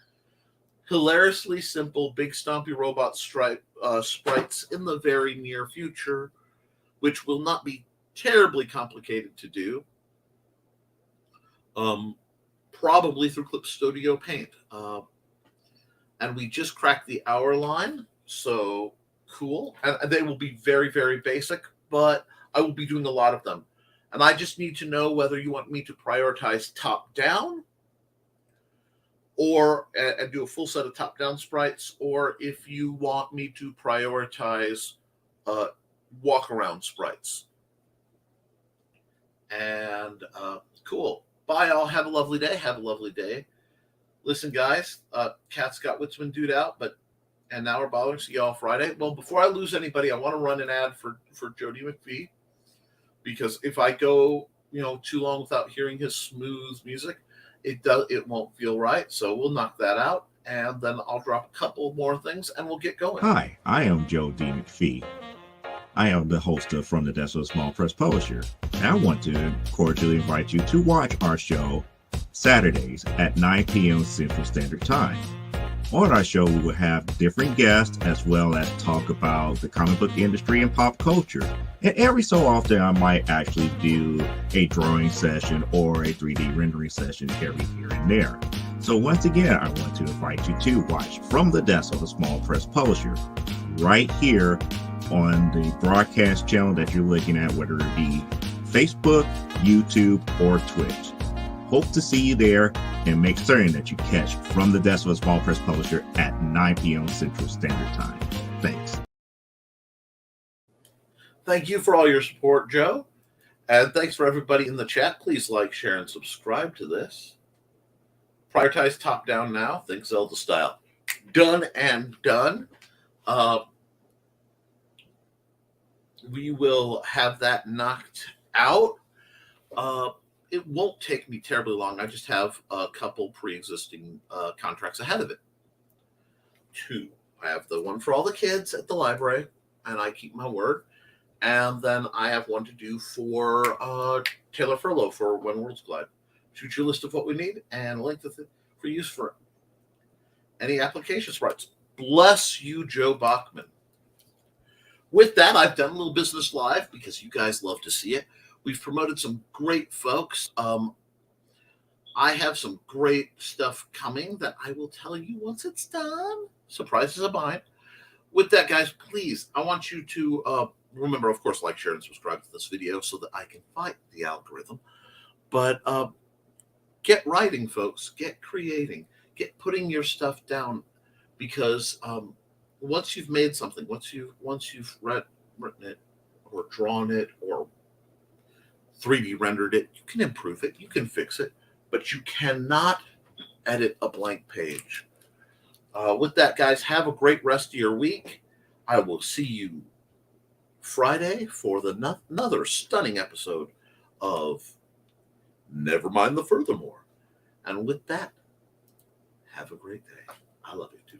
hilariously simple big stompy robot sprites in the very near future, which will not be terribly complicated to do. Probably through Clip Studio Paint. And we just cracked the hour line, so cool. And they will be very, very basic, but I will be doing a lot of them. And I just need to know whether you want me to prioritize top down or and do a full set of top-down sprites, or if you want me to prioritize walk-around sprites. And cool. Bye, all. Have a lovely day. Have a lovely day. Listen, guys, Cat's got Witzman dude out, and now we're bothering. See y'all Friday. Well, before I lose anybody, I want to run an ad for Jody McPhee, because if I go too long without hearing his smooth music, it won't feel right. So we'll knock that out, and then I'll drop a couple more things, and we'll get going. Hi, I am Joe D. McPhee. I am the host of From the Desk of a Small Press Publisher, and I want to cordially invite you to watch our show Saturdays at 9 p.m. Central Standard Time. On our show, we will have different guests as well as talk about the comic book industry and pop culture. And every so often, I might actually do a drawing session or a 3D rendering session every here and there. So once again, I want to invite you to watch From the Desk of a Small Press Publisher right here on the broadcast channel that you're looking at, whether it be Facebook, YouTube, or Twitch. Hope to see you there, and make certain that you catch From the Desk of a Small Press Publisher at 9 p.m. Central Standard Time. Thanks. Thank you for all your support, Joe. And thanks for everybody in the chat. Please like, share, and subscribe to this. Prioritize top down now. Think Zelda style. Done and done. We will have that knocked out. It won't take me terribly long. I just have a couple pre-existing contracts ahead of it. 2. I have the one for all the kids at the library, and I keep my word. And then I have one to do for Taylor Furlow for When Worlds Collide. Shoot your list of what we need and link to it for use for any application sprites. Bless you, Joe Bachman. With that, I've done a little business live because you guys love to see it. We've promoted some great folks. I have some great stuff coming that I will tell you once it's done. Surprises of mine. With that, guys, please, I want you to remember, of course, like, share, and subscribe to this video so that I can fight the algorithm. But get writing, folks. Get creating. Get putting your stuff down, because once you've made something, once you've written it or drawn it or 3D rendered it, you can improve it, you can fix it, but you cannot edit a blank page. With that, guys, have a great rest of your week. I will see you Friday for another stunning episode of Nevermind the Furthermore. And with that, have a great day. I love you, too.